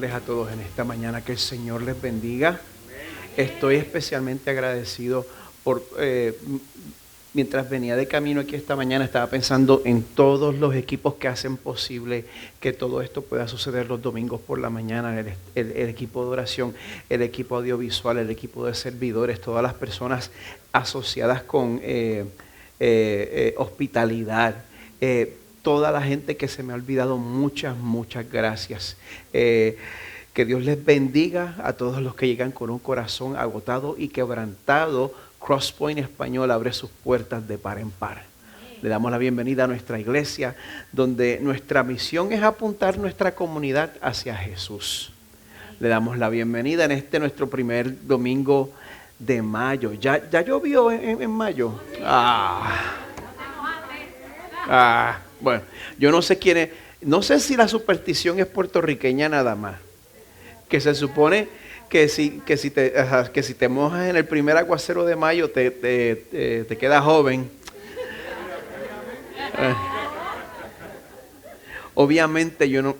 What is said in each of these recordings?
saludarles a todos en esta mañana. Que el Señor les bendiga. Estoy especialmente agradecido por... mientras venía de camino aquí esta mañana, estaba pensando en todos los equipos que hacen posible que todo esto pueda suceder los domingos por la mañana. El equipo de oración, el equipo audiovisual, el equipo de servidores, todas las personas asociadas con hospitalidad. Toda la gente que se me ha olvidado, muchas gracias. Que Dios les bendiga a todos los que llegan con un corazón agotado y quebrantado. Crosspoint Español abre sus puertas de par en par. Le damos la bienvenida a nuestra iglesia, donde nuestra misión es apuntar nuestra comunidad hacia Jesús. Le damos la bienvenida en nuestro primer domingo de mayo. ¿Ya llovió en mayo? Bueno, yo no sé quién es, no sé si la superstición es puertorriqueña nada más, que se supone que si te mojas en el primer aguacero de mayo te quedas joven. Obviamente yo no,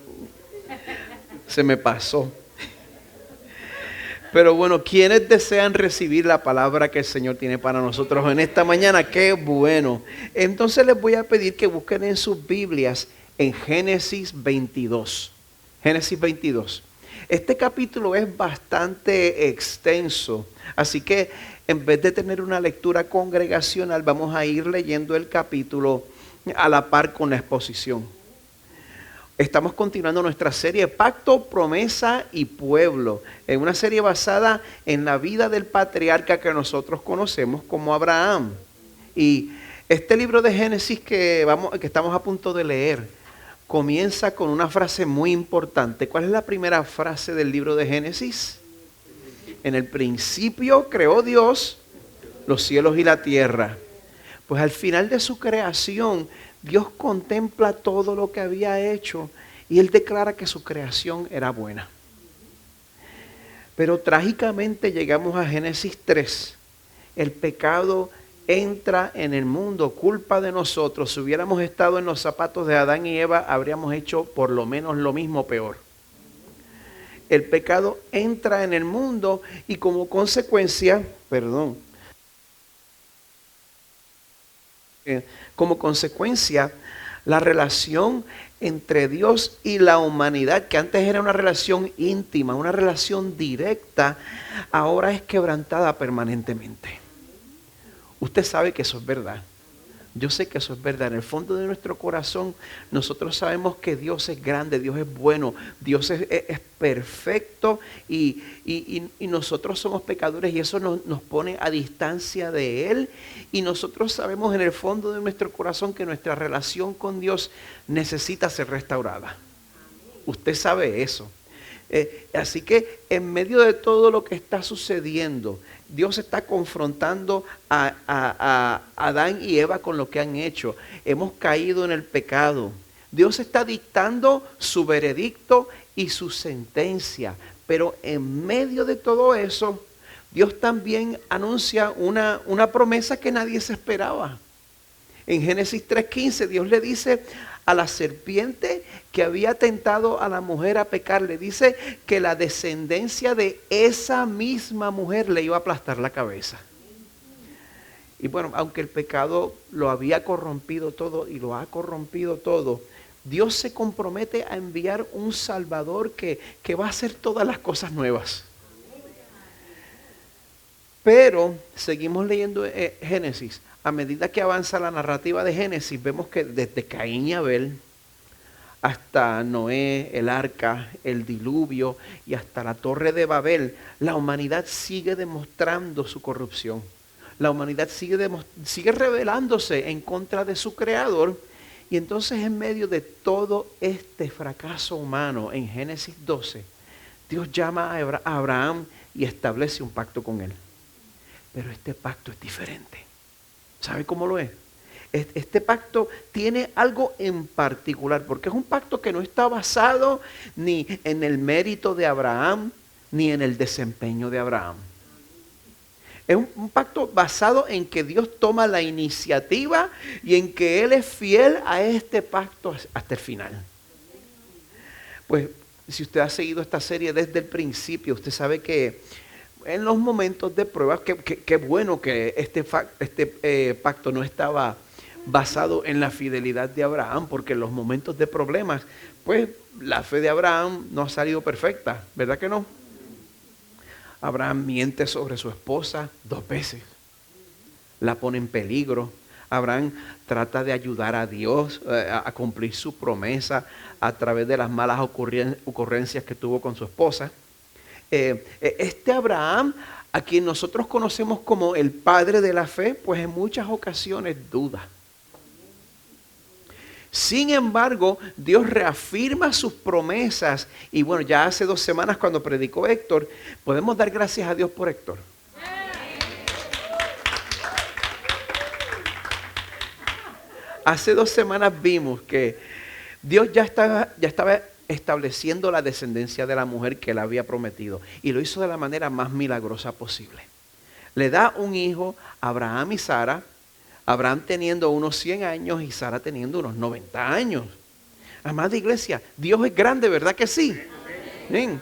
se me pasó. Pero bueno, quienes desean recibir la palabra que el Señor tiene para nosotros en esta mañana, qué bueno. Entonces les voy a pedir que busquen en sus Biblias en Génesis 22. Génesis 22. Este capítulo es bastante extenso, así que en vez de tener una lectura congregacional, vamos a ir leyendo el capítulo a la par con la exposición. Estamos continuando nuestra serie Pacto, Promesa y Pueblo, en una serie basada en la vida del patriarca que nosotros conocemos como Abraham. Y este libro de Génesis que estamos a punto de leer comienza con una frase muy importante. ¿Cuál es la primera frase del libro de Génesis? En el principio creó Dios los cielos y la tierra. Pues al final de su creación, Dios contempla todo lo que había hecho y Él declara que su creación era buena. Pero trágicamente llegamos a Génesis 3. El pecado entra en el mundo, culpa de nosotros. Si hubiéramos estado en los zapatos de Adán y Eva, habríamos hecho por lo menos lo mismo, peor. El pecado entra en el mundo y como consecuencia, la relación entre Dios y la humanidad, que antes era una relación íntima, una relación directa, ahora es quebrantada permanentemente. Usted sabe que eso es verdad. Yo sé que eso es verdad. En el fondo de nuestro corazón nosotros sabemos que Dios es grande, Dios es bueno, Dios es perfecto y nosotros somos pecadores y eso nos pone a distancia de Él. Y nosotros sabemos en el fondo de nuestro corazón que nuestra relación con Dios necesita ser restaurada. Usted sabe eso. Así que en medio de todo lo que está sucediendo, Dios está confrontando a Adán y Eva con lo que han hecho. Hemos caído en el pecado. Dios está dictando su veredicto y su sentencia. Pero en medio de todo eso, Dios también anuncia una promesa que nadie se esperaba. En Génesis 3:15, Dios le dice a la serpiente que había tentado a la mujer a pecar, le dice que la descendencia de esa misma mujer le iba a aplastar la cabeza. Y bueno, aunque el pecado lo había corrompido todo y lo ha corrompido todo, Dios se compromete a enviar un Salvador que va a hacer todas las cosas nuevas. Pero seguimos leyendo Génesis. A medida que avanza la narrativa de Génesis, vemos que desde Caín y Abel hasta Noé, el arca, el diluvio y hasta la torre de Babel, la humanidad sigue demostrando su corrupción. La humanidad sigue rebelándose en contra de su creador. Y entonces en medio de todo este fracaso humano, en Génesis 12, Dios llama a Abraham y establece un pacto con él. Pero este pacto es diferente. ¿Sabe cómo lo es? Este pacto tiene algo en particular, porque es un pacto que no está basado ni en el mérito de Abraham, ni en el desempeño de Abraham. Es un pacto basado en que Dios toma la iniciativa y en que Él es fiel a este pacto hasta el final. Pues si usted ha seguido esta serie desde el principio, usted sabe que en los momentos de pruebas, qué bueno que este pacto no estaba basado en la fidelidad de Abraham, porque en los momentos de problemas, pues la fe de Abraham no ha salido perfecta, ¿verdad que no? Abraham miente sobre su esposa 2 veces, la pone en peligro. Abraham trata de ayudar a Dios a cumplir su promesa a través de las malas ocurrencias que tuvo con su esposa. Este Abraham, a quien nosotros conocemos como el padre de la fe, pues en muchas ocasiones duda. Sin embargo, Dios reafirma sus promesas y bueno, ya hace 2 semanas cuando predicó Héctor, podemos dar gracias a Dios por Héctor. Hace 2 semanas vimos que Dios ya estaba estableciendo la descendencia de la mujer que él había prometido y lo hizo de la manera más milagrosa posible. Le da un hijo a Abraham y Sara, Abraham teniendo unos 100 años y Sara teniendo unos 90 años. Amada iglesia, Dios es grande, ¿verdad que sí? Bien.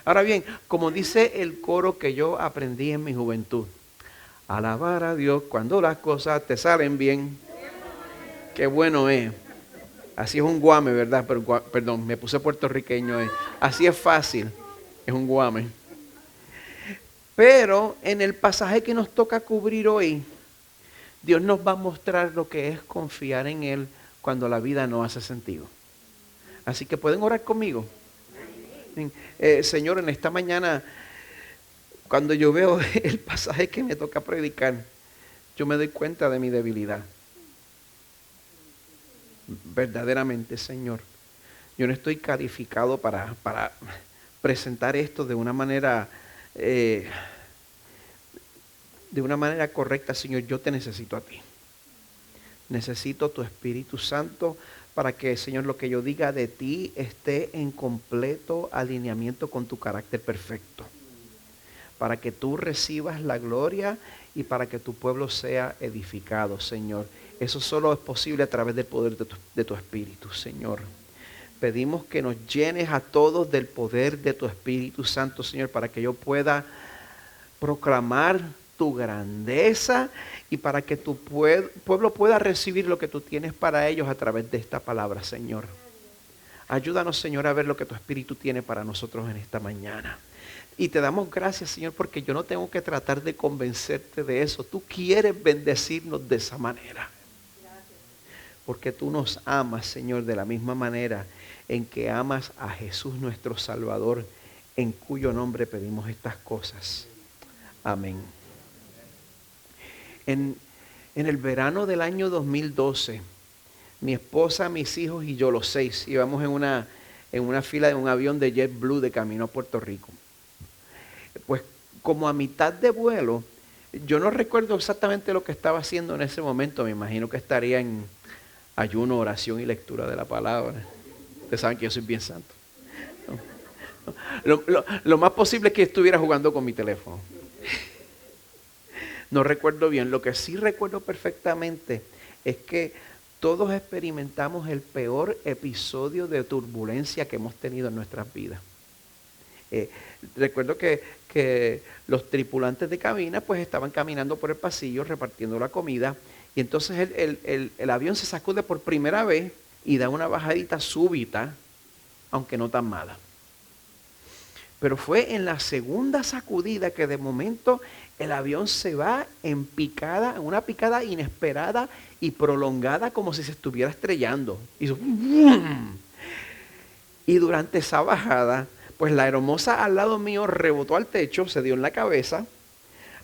Ahora bien, como dice el coro que yo aprendí en mi juventud, alabar a Dios cuando las cosas te salen bien. Qué bueno es. Así es un guame, ¿verdad? Pero, perdón, me puse puertorriqueño. Así es fácil. Es un guame. Pero en el pasaje que nos toca cubrir hoy, Dios nos va a mostrar lo que es confiar en Él cuando la vida no hace sentido. Así que pueden orar conmigo. Señor, en esta mañana, cuando yo veo el pasaje que me toca predicar, yo me doy cuenta de mi debilidad. Verdaderamente, Señor, yo no estoy calificado para presentar esto de una manera correcta, Señor. Yo te necesito a ti. Necesito tu Espíritu Santo para que, Señor, lo que yo diga de ti esté en completo alineamiento con tu carácter perfecto. Para que tú recibas la gloria y para que tu pueblo sea edificado, Señor. Eso solo es posible a través del poder de tu Espíritu, Señor. Pedimos que nos llenes a todos del poder de tu Espíritu Santo, Señor, para que yo pueda proclamar tu grandeza y para que tu pueblo pueda recibir lo que tú tienes para ellos a través de esta palabra, Señor. Ayúdanos, Señor, a ver lo que tu Espíritu tiene para nosotros en esta mañana. Y te damos gracias, Señor, porque yo no tengo que tratar de convencerte de eso. Tú quieres bendecirnos de esa manera. Porque tú nos amas, Señor, de la misma manera en que amas a Jesús nuestro Salvador, en cuyo nombre pedimos estas cosas. Amén. En el verano del año 2012, mi esposa, mis hijos y yo, los 6, íbamos en una fila de un avión de JetBlue de camino a Puerto Rico. Pues como a mitad de vuelo, yo no recuerdo exactamente lo que estaba haciendo en ese momento. Me imagino que estaría en ayuno, oración y lectura de la palabra. Ustedes saben que yo soy bien santo. Lo más posible es que estuviera jugando con mi teléfono. No recuerdo bien. Lo que sí recuerdo perfectamente es que todos experimentamos el peor episodio de turbulencia que hemos tenido en nuestras vidas. Recuerdo que los tripulantes de cabina pues estaban caminando por el pasillo repartiendo la comida y entonces el avión se sacude por primera vez y da una bajadita súbita, aunque no tan mala. Pero fue en la segunda sacudida que de momento el avión se va en una picada inesperada y prolongada como si se estuviera estrellando. Y durante esa bajada, pues la aeromoza al lado mío rebotó al techo, se dio en la cabeza.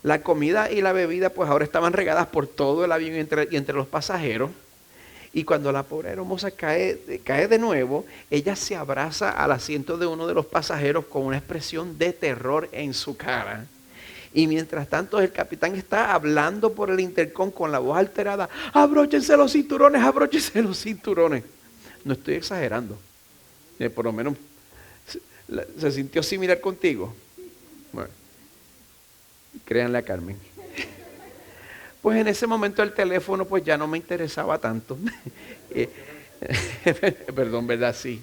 La comida y la bebida pues ahora estaban regadas por todo el avión y entre los pasajeros. Y cuando la pobre aeromoza cae de nuevo, ella se abraza al asiento de uno de los pasajeros con una expresión de terror en su cara. Y mientras tanto el capitán está hablando por el intercom con la voz alterada: abróchense los cinturones, abróchense los cinturones. No estoy exagerando. Por lo menos se sintió similar contigo. Bueno, créanle a Carmen. Pues en ese momento el teléfono pues ya no me interesaba tanto. Perdón, ¿verdad? Sí.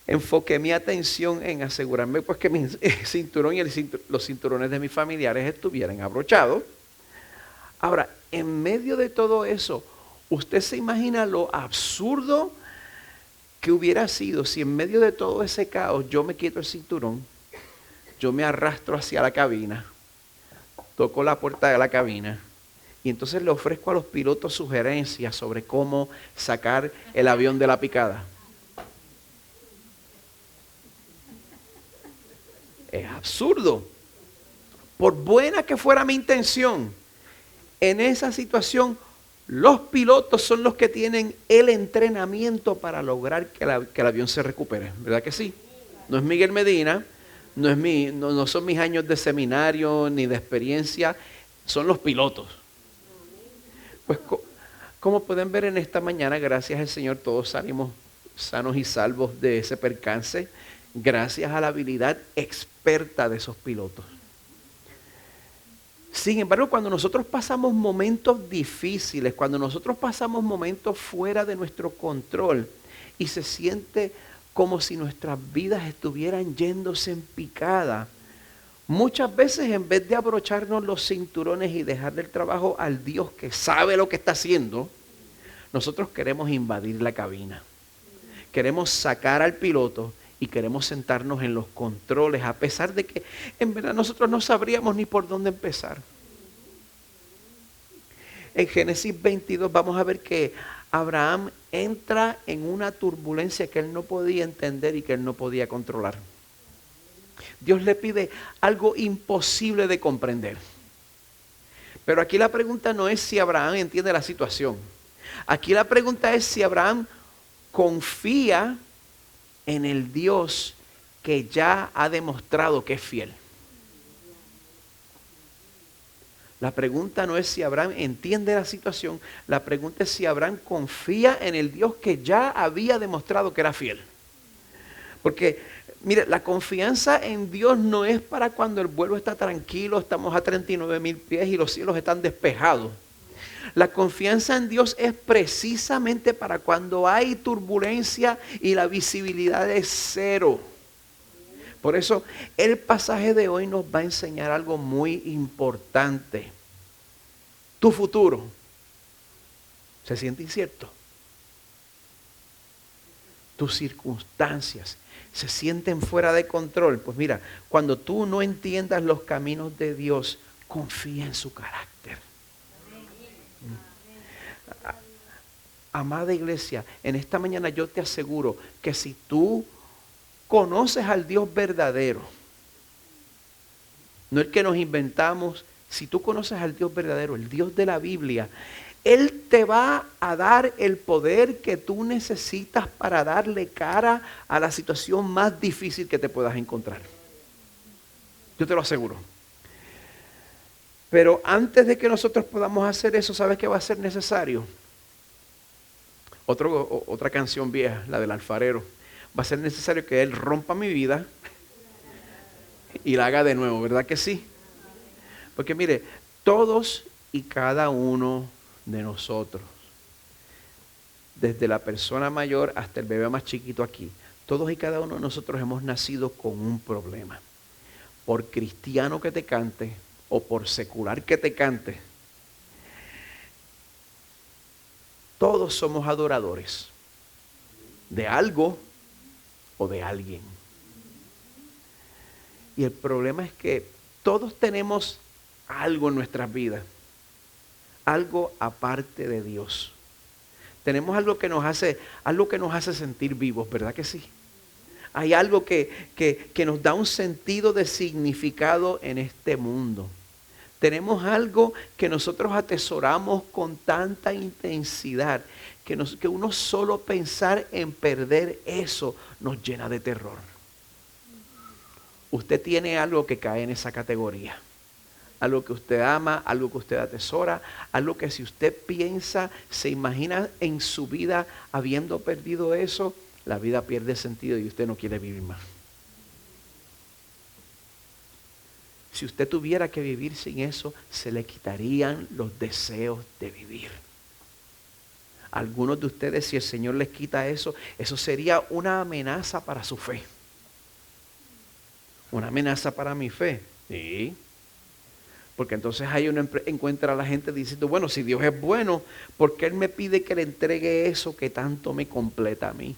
enfoqué mi atención en asegurarme pues que mi cinturón y los cinturones de mis familiares estuvieran abrochados. Ahora, en medio de todo eso, ¿usted se imagina lo absurdo que hubiera sido si en medio de todo ese caos yo me quito el cinturón, yo me arrastro hacia la cabina, toco la puerta de la cabina y entonces le ofrezco a los pilotos sugerencias sobre cómo sacar el avión de la picada? Es absurdo. Por buena que fuera mi intención, en esa situación los pilotos son los que tienen el entrenamiento para lograr que el avión se recupere. ¿Verdad que sí? No es Miguel Medina, no son mis años de seminario ni de experiencia, son los pilotos. Pues como pueden ver en esta mañana, gracias al Señor, todos salimos sanos y salvos de ese percance, gracias a la habilidad experta de esos pilotos. Sin embargo, cuando nosotros pasamos momentos difíciles, cuando nosotros pasamos momentos fuera de nuestro control y se siente como si nuestras vidas estuvieran yéndose en picada, muchas veces en vez de abrocharnos los cinturones y dejarle el trabajo al Dios que sabe lo que está haciendo, nosotros queremos invadir la cabina. Queremos sacar al piloto y queremos sentarnos en los controles, a pesar de que en verdad nosotros no sabríamos ni por dónde empezar. En Génesis 22 vamos a ver que Abraham entra en una turbulencia que él no podía entender y que él no podía controlar. Dios le pide algo imposible de comprender. Pero aquí la pregunta no es si Abraham entiende la situación. Aquí la pregunta es si Abraham confía en el Dios que ya ha demostrado que es fiel. La pregunta no es si Abraham entiende la situación, la pregunta es si Abraham confía en el Dios que ya había demostrado que era fiel. Porque, mire, la confianza en Dios no es para cuando el vuelo está tranquilo, estamos a 39,000 pies y los cielos están despejados. La confianza en Dios es precisamente para cuando hay turbulencia y la visibilidad es cero. Por eso el pasaje de hoy nos va a enseñar algo muy importante. Tu futuro se siente incierto. Tus circunstancias se sienten fuera de control. Pues mira, cuando tú no entiendas los caminos de Dios, confía en su carácter. Amada iglesia, en esta mañana yo te aseguro que si tú conoces al Dios verdadero, no el que nos inventamos, si tú conoces al Dios verdadero, el Dios de la Biblia, Él te va a dar el poder que tú necesitas para darle cara a la situación más difícil que te puedas encontrar. Yo te lo aseguro. Pero antes de que nosotros podamos hacer eso, ¿sabes qué va a ser necesario? Otra canción vieja, la del alfarero. Va a ser necesario que Él rompa mi vida y la haga de nuevo, ¿verdad que sí? Porque mire, todos y cada uno de nosotros, desde la persona mayor hasta el bebé más chiquito aquí, todos y cada uno de nosotros hemos nacido con un problema. Por cristiano que te cante o por secular que te cante, todos somos adoradores de algo o de alguien. Y el problema es que todos tenemos algo en nuestras vidas, algo aparte de Dios. Tenemos algo que nos hace sentir vivos, ¿verdad que sí? Hay algo que nos da un sentido de significado en este mundo. Tenemos algo que nosotros atesoramos con tanta intensidad que uno solo pensar en perder eso nos llena de terror. Usted tiene algo que cae en esa categoría. Algo que usted ama, algo que usted atesora, algo que si usted piensa, se imagina en su vida habiendo perdido eso, la vida pierde sentido y usted no quiere vivir más. Si usted tuviera que vivir sin eso, se le quitarían los deseos de vivir. Algunos de ustedes, si el Señor les quita eso, eso sería una amenaza para su fe. Una amenaza para mi fe. Sí. Porque entonces ahí uno encuentra a la gente diciendo, bueno, si Dios es bueno, ¿por qué Él me pide que le entregue eso que tanto me completa a mí?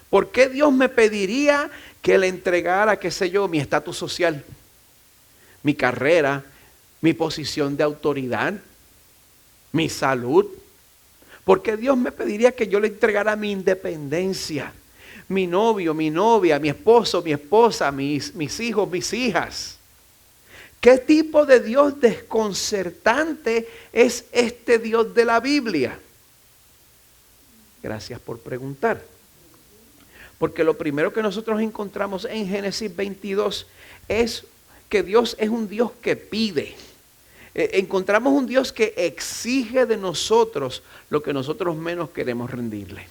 ¿Por qué Dios me pediría que le entregara, qué sé yo, mi estatus social, mi carrera, mi posición de autoridad, mi salud? ¿Por qué Dios me pediría que yo le entregara mi independencia? Mi novio, mi novia, mi esposo, mi esposa, mis hijos, mis hijas. ¿Qué tipo de Dios desconcertante es este Dios de la Biblia? Gracias por preguntar. Porque lo primero que nosotros encontramos en Génesis 22 es que Dios es un Dios que pide. Encontramos un Dios que exige de nosotros lo que nosotros menos queremos rendirle.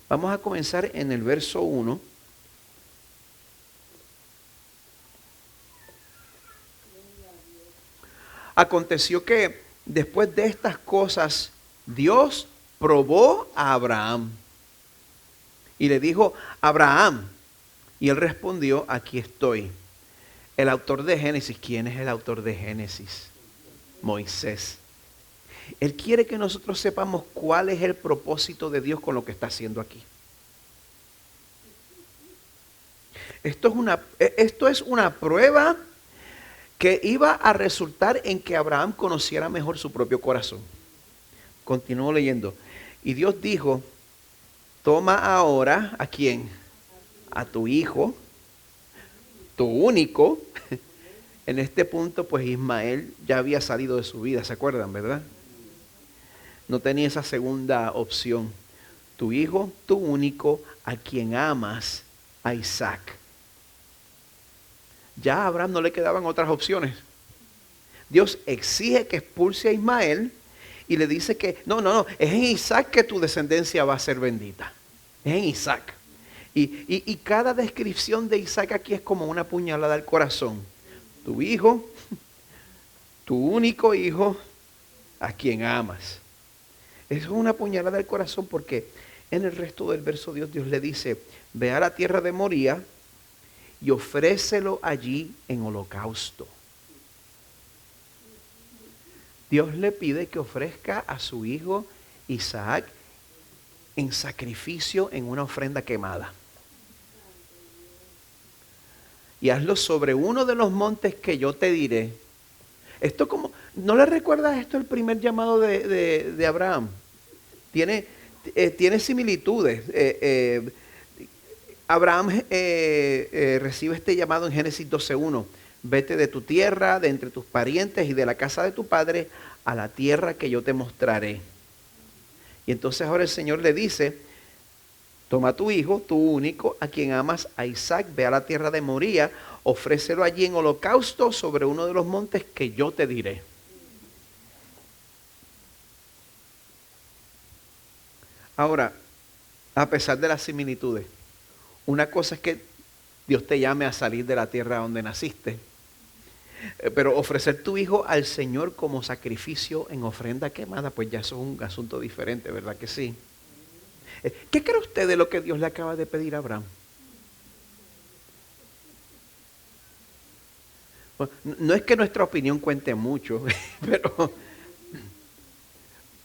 Vamos a comenzar en el verso 1. Aconteció que después de estas cosas, Dios probó a Abraham. Y le dijo, Abraham. Y él respondió, aquí estoy. El autor de Génesis, ¿quién es el autor de Génesis? Moisés. Él quiere que nosotros sepamos cuál es el propósito de Dios con lo que está haciendo aquí. Esto es una prueba que iba a resultar en que Abraham conociera mejor su propio corazón. Continúo leyendo. Y Dios dijo, toma ahora, ¿a quién? A tu hijo, tu único. En este punto, pues Ismael ya había salido de su vida, ¿se acuerdan, verdad? No tenía esa segunda opción. Tu hijo, tu único, a quien amas, a Isaac. Ya a Abraham no le quedaban otras opciones. Dios exige que expulse a Ismael y le dice que no, es en Isaac que tu descendencia va a ser bendita. Es en Isaac. Y cada descripción de Isaac aquí es como una puñalada al corazón. Tu hijo, tu único hijo, a quien amas. Eso es una puñalada al corazón porque en el resto del verso Dios le dice, ve a la tierra de Moría y ofrécelo allí en holocausto. Dios le pide que ofrezca a su hijo Isaac en sacrificio, en una ofrenda quemada. Y hazlo sobre uno de los montes que yo te diré. Esto como, ¿no le recuerdas esto el primer llamado de Abraham? Tiene similitudes. Abraham recibe este llamado en Génesis 12:1. Vete de tu tierra, de entre tus parientes y de la casa de tu padre a la tierra que yo te mostraré. Y entonces ahora el Señor le dice, toma a tu hijo, tu único, a quien amas, a Isaac, ve a la tierra de Moría, ofrécelo allí en holocausto sobre uno de los montes que yo te diré. Ahora, a pesar de las similitudes, una cosa es que Dios te llame a salir de la tierra donde naciste, pero ofrecer tu hijo al Señor como sacrificio en ofrenda quemada, pues ya eso es un asunto diferente, ¿verdad que sí? ¿Qué cree usted de lo que Dios le acaba de pedir a Abraham? Bueno, no es que nuestra opinión cuente mucho,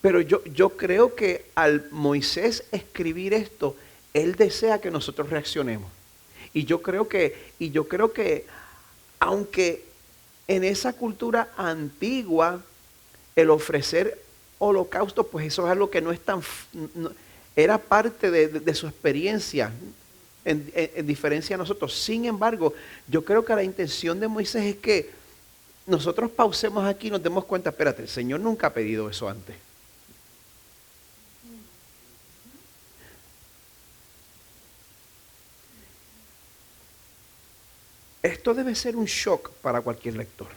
pero yo creo que al Moisés escribir esto, él desea que nosotros reaccionemos. Y yo creo que aunque en esa cultura antigua el ofrecer holocausto, pues eso es algo que no es tan, era parte de su experiencia, en diferencia a nosotros. Sin embargo, yo creo que la intención de Moisés es que nosotros pausemos aquí y nos demos cuenta, espérate, el Señor nunca ha pedido eso antes. Esto debe ser un shock para cualquier lector.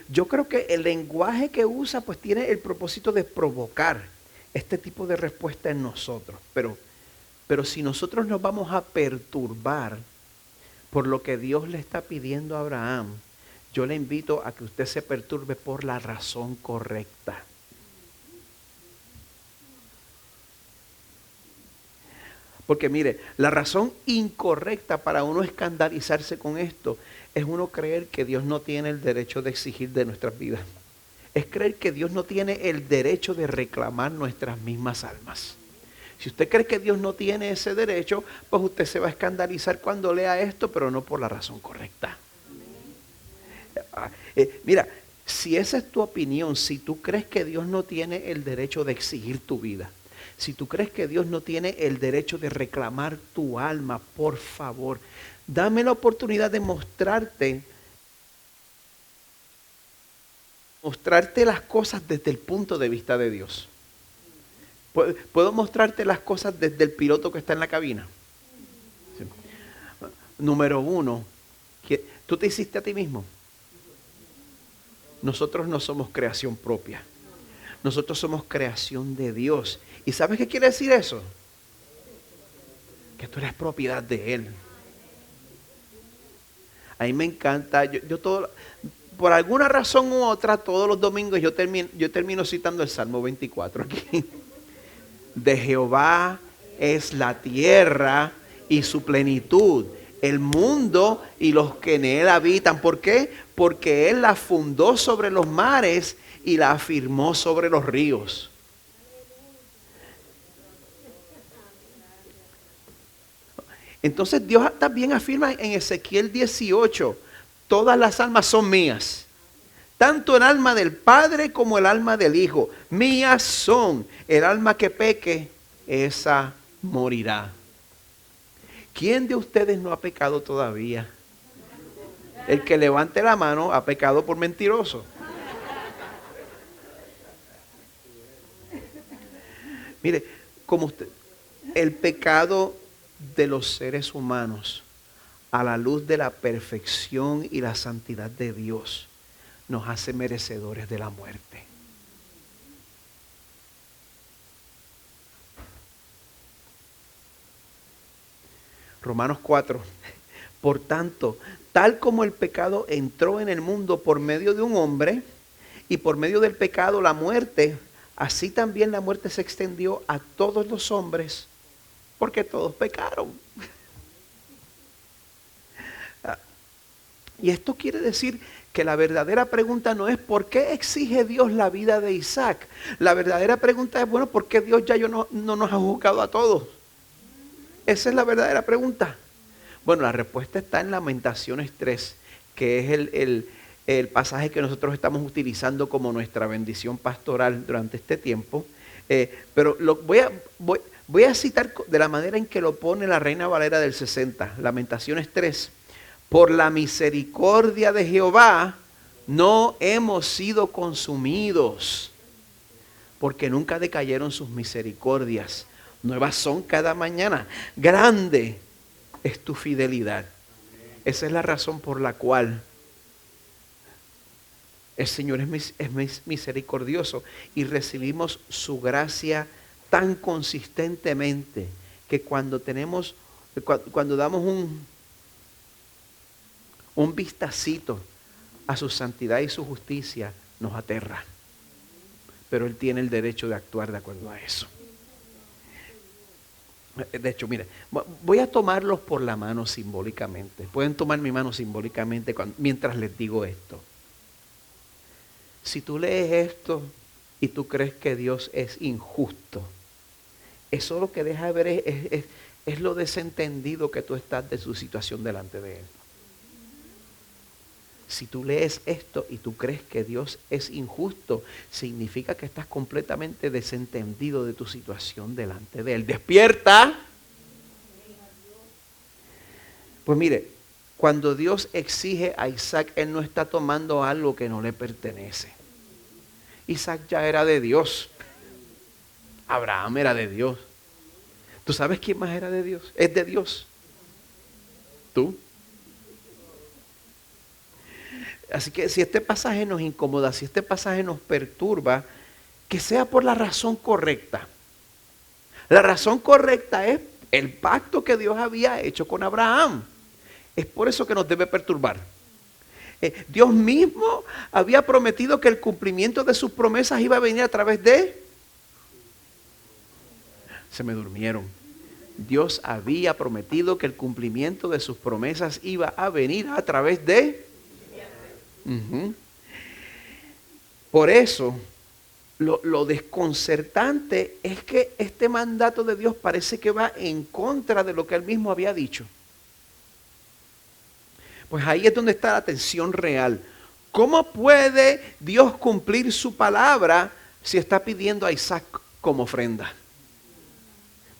Yo creo que el lenguaje que usa pues tiene el propósito de provocar este tipo de respuesta en nosotros. Pero si nosotros nos vamos a perturbar por lo que Dios le está pidiendo a Abraham, Yo le invito a que usted se perturbe por la razón correcta. Porque mire, la razón incorrecta para uno escandalizarse con esto es uno creer que Dios no tiene el derecho de exigir de nuestras vidas. Es creer que Dios no tiene el derecho de reclamar nuestras mismas almas. Si usted cree que Dios no tiene ese derecho, pues usted se va a escandalizar cuando lea esto, pero no por la razón correcta. Mira, si esa es tu opinión, si tú crees que Dios no tiene el derecho de exigir tu vida, si tú crees que Dios no tiene el derecho de reclamar tu alma, por favor, dame la oportunidad de mostrarte las cosas desde el punto de vista de Dios. ¿Puedo mostrarte las cosas desde el piloto que está en la cabina? Sí. Número uno, ¿tú te hiciste a ti mismo? Nosotros no somos creación propia. Nosotros somos creación de Dios. ¿Y sabes qué quiere decir eso? Que tú eres propiedad de Él. A mí me encanta, yo todo, por alguna razón u otra, todos los domingos yo termino citando el Salmo 24 aquí. De Jehová es la tierra y su plenitud, el mundo y los que en él habitan. ¿Por qué? Porque Él la fundó sobre los mares y la afirmó sobre los ríos. Entonces Dios también afirma en Ezequiel 18, todas las almas son mías. Tanto el alma del Padre como el alma del Hijo. Mías son. El alma que peque, esa morirá. ¿Quién de ustedes no ha pecado todavía? El que levante la mano ha pecado por mentiroso. Mire, como usted, el pecado de los seres humanos a la luz de la perfección y la santidad de Dios nos hace merecedores de la muerte. Romanos 4. Por tanto, tal como el pecado entró en el mundo por medio de un hombre, y por medio del pecado la muerte, así también la muerte se extendió a todos los hombres, porque todos pecaron. Y esto quiere decir que la verdadera pregunta no es ¿por qué exige Dios la vida de Isaac? La verdadera pregunta es, bueno, ¿por qué Dios ya no nos ha juzgado a todos? Esa es la verdadera pregunta. Bueno, la respuesta está en Lamentaciones 3, que es el pasaje que nosotros estamos utilizando como nuestra bendición pastoral durante este tiempo. Pero voy a citar de la manera en que lo pone la Reina Valera del 60, Lamentaciones 3. Por la misericordia de Jehová no hemos sido consumidos, porque nunca decayeron sus misericordias. Nuevas son cada mañana. Grande es tu fidelidad. Esa es la razón por la cual el Señor es misericordioso y recibimos su gracia tan consistentemente que cuando damos un vistacito a su santidad y su justicia, nos aterra. Pero Él tiene el derecho de actuar de acuerdo a eso. De hecho, mire, voy a tomarlos por la mano simbólicamente. Pueden tomar mi mano simbólicamente mientras les digo esto. Si tú lees esto y tú crees que Dios es injusto, eso lo que deja de ver es lo desentendido que tú estás de su situación delante de Él. Si tú lees esto y tú crees que Dios es injusto, significa que estás completamente desentendido de tu situación delante de Él. ¡Despierta! Pues mire, cuando Dios exige a Isaac, Él no está tomando algo que no le pertenece. Isaac ya era de Dios. Abraham era de Dios. ¿Tú sabes quién más era de Dios? Es de Dios. ¿Tú? Así que si este pasaje nos incomoda, si este pasaje nos perturba, que sea por la razón correcta. La razón correcta es el pacto que Dios había hecho con Abraham. Es por eso que nos debe perturbar. Dios mismo había prometido que el cumplimiento de sus promesas iba a venir a través de... Se me durmieron. Dios había prometido que el cumplimiento de sus promesas iba a venir a través de... Uh-huh. Por eso, lo desconcertante es que este mandato de Dios parece que va en contra de lo que él mismo había dicho. Pues ahí es donde está la tensión real. ¿Cómo puede Dios cumplir su palabra si está pidiendo a Isaac como ofrenda?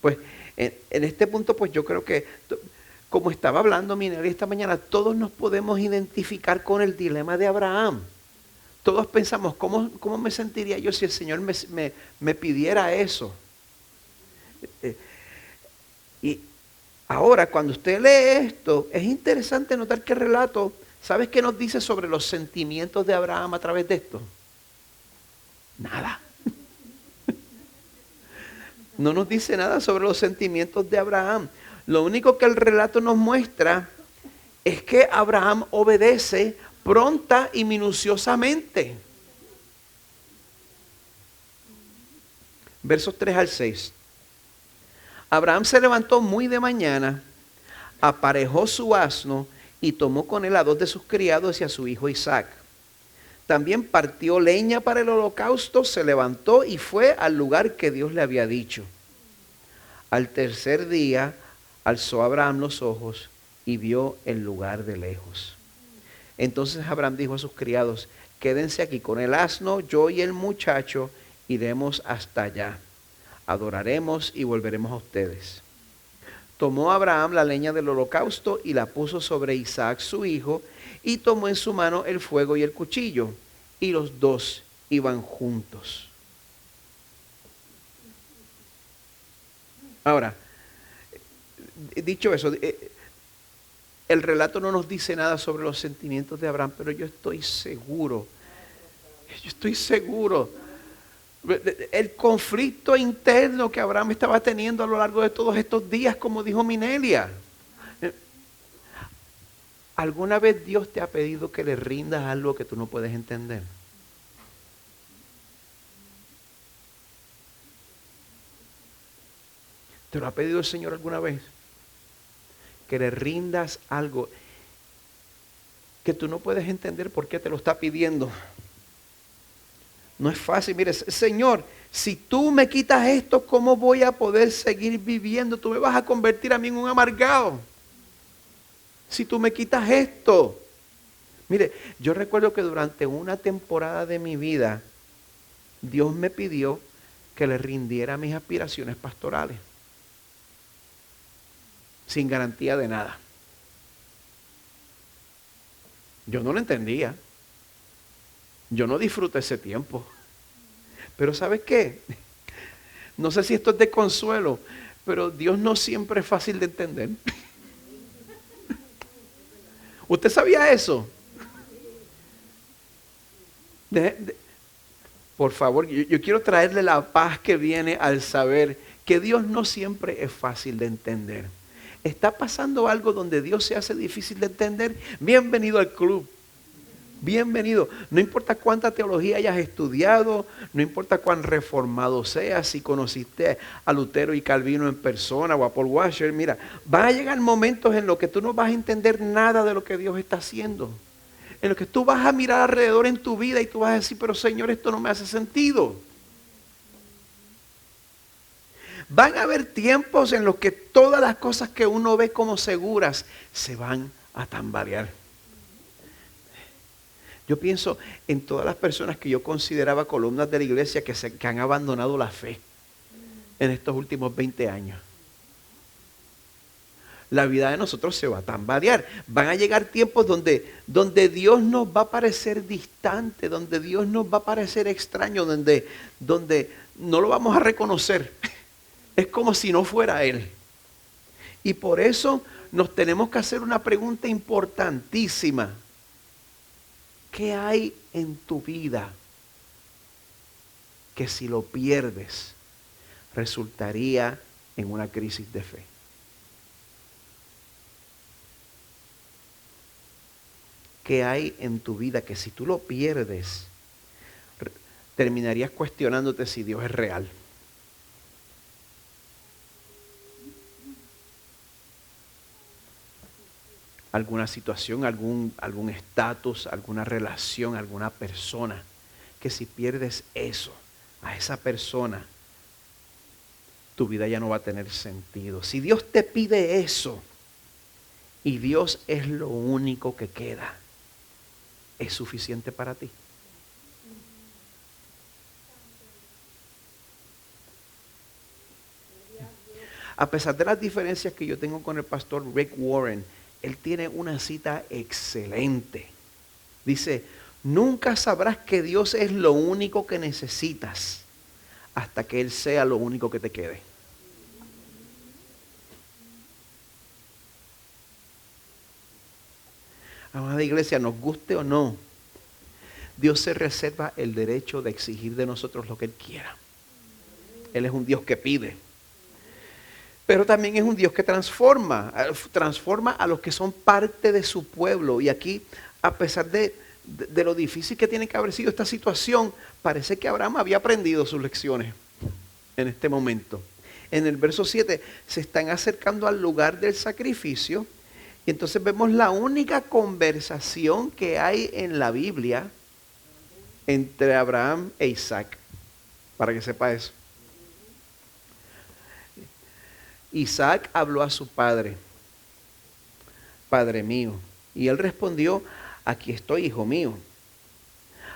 Pues en este punto, pues yo creo que, como estaba hablando Minelia esta mañana, todos nos podemos identificar con el dilema de Abraham. Todos pensamos, ¿cómo me sentiría yo si el Señor me pidiera eso? Y ahora, cuando usted lee esto, es interesante notar que el relato, ¿sabes qué nos dice sobre los sentimientos de Abraham a través de esto? Nada. No nos dice nada sobre los sentimientos de Abraham. Lo único que el relato nos muestra es que Abraham obedece pronta y minuciosamente. Versos 3 al 6. Abraham se levantó muy de mañana, aparejó su asno y tomó con él a 2 de sus criados y a su hijo Isaac. También partió leña para el holocausto, se levantó y fue al lugar que Dios le había dicho. Al tercer día alzó Abraham los ojos y vio el lugar de lejos. Entonces Abraham dijo a sus criados, quédense aquí con el asno, yo y el muchacho iremos hasta allá. Adoraremos y volveremos a ustedes. Tomó Abraham la leña del holocausto y la puso sobre Isaac su hijo, y tomó en su mano el fuego y el cuchillo, y los 2 iban juntos. Ahora, dicho eso, el relato no nos dice nada sobre los sentimientos de Abraham, pero yo estoy seguro, el conflicto interno que Abraham estaba teniendo a lo largo de todos estos días, como dijo Minelia. ¿Alguna vez Dios te ha pedido que le rindas algo que tú no puedes entender? ¿Te lo ha pedido el Señor alguna vez? Que le rindas algo que tú no puedes entender por qué te lo está pidiendo. No es fácil. Mire, Señor, si tú me quitas esto, ¿cómo voy a poder seguir viviendo? Tú me vas a convertir a mí en un amargado. Si tú me quitas esto. Mire, yo recuerdo que durante una temporada de mi vida, Dios me pidió que le rindiera mis aspiraciones pastorales. Sin garantía de nada. Yo no lo entendía. Yo no disfruté ese tiempo. Pero ¿sabes qué? No sé si esto es de consuelo, pero Dios no siempre es fácil de entender. ¿Usted sabía eso? Por favor, yo quiero traerle la paz que viene al saber que Dios no siempre es fácil de entender. ¿Está pasando algo donde Dios se hace difícil de entender? Bienvenido al club. Bienvenido. No importa cuánta teología hayas estudiado, no importa cuán reformado seas, si conociste a Lutero y Calvino en persona o a Paul Washer, mira, van a llegar momentos en los que tú no vas a entender nada de lo que Dios está haciendo. En los que tú vas a mirar alrededor en tu vida y tú vas a decir, pero Señor, esto no me hace sentido. Van a haber tiempos en los que todas las cosas que uno ve como seguras se van a tambalear. Yo pienso en todas las personas que yo consideraba columnas de la iglesia que han abandonado la fe en estos últimos 20 años. La vida de nosotros se va a tambalear. Van a llegar tiempos donde Dios nos va a parecer distante, donde Dios nos va a parecer extraño, donde no lo vamos a reconocer. Es como si no fuera Él. Y por eso nos tenemos que hacer una pregunta importantísima. ¿Qué hay en tu vida que si lo pierdes resultaría en una crisis de fe? que hay en tu vida que si tú lo pierdes, terminarías cuestionándote si Dios es real. Alguna situación, algún estatus, alguna relación, alguna persona, que si pierdes eso, a esa persona, tu vida ya no va a tener sentido. Si Dios te pide eso y Dios es lo único que queda, ¿es suficiente para ti? A pesar de las diferencias que yo tengo con el pastor Rick Warren, él tiene una cita excelente. Dice, nunca sabrás que Dios es lo único que necesitas hasta que Él sea lo único que te quede. Amada iglesia, nos guste o no, Dios se reserva el derecho de exigir de nosotros lo que Él quiera. Él es un Dios que pide. Pero también es un Dios que transforma a los que son parte de su pueblo. Y aquí, a pesar de lo difícil que tiene que haber sido esta situación, parece que Abraham había aprendido sus lecciones en este momento. En el verso 7 se están acercando al lugar del sacrificio y entonces vemos la única conversación que hay en la Biblia entre Abraham e Isaac, para que sepa eso. Isaac habló a su padre, Padre mío, y él respondió, aquí estoy, hijo mío.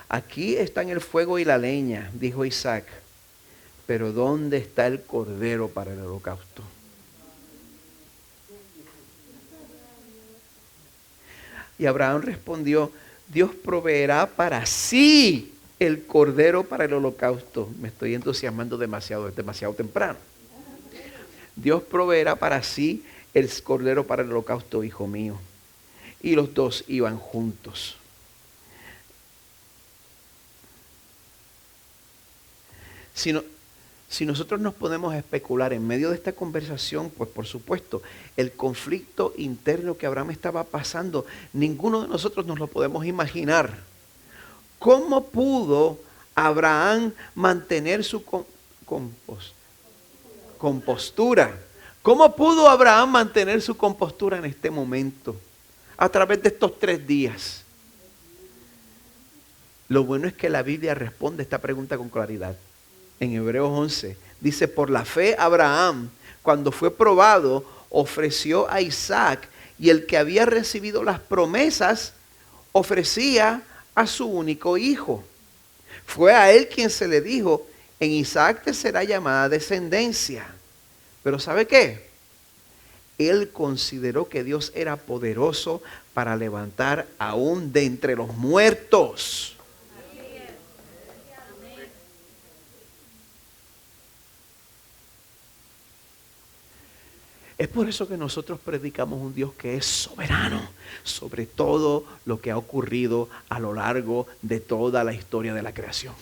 Aquí están el fuego y la leña, dijo Isaac, pero ¿dónde está el cordero para el holocausto? Y Abraham respondió, Dios proveerá para sí el cordero para el holocausto. Me estoy entusiasmando demasiado, es demasiado temprano. Dios proveerá para sí el cordero para el holocausto, hijo mío. Y los dos iban juntos. Si nosotros nos podemos especular en medio de esta conversación, pues por supuesto, el conflicto interno que Abraham estaba pasando, ninguno de nosotros nos lo podemos imaginar. ¿Cómo pudo Abraham mantener su compostura? ¿Cómo pudo Abraham mantener su compostura en este momento? A través de estos 3 días. Lo bueno es que la Biblia responde esta pregunta con claridad. En Hebreos 11 dice, por la fe Abraham, cuando fue probado, ofreció a Isaac, y el que había recibido las promesas, ofrecía a su único hijo. Fue a él quien se le dijo, en Isaac te será llamada descendencia. Pero ¿sabe qué? Él consideró que Dios era poderoso para levantar aún de entre los muertos. Es por eso que nosotros predicamos un Dios que es soberano sobre todo lo que ha ocurrido a lo largo de toda la historia de la creación.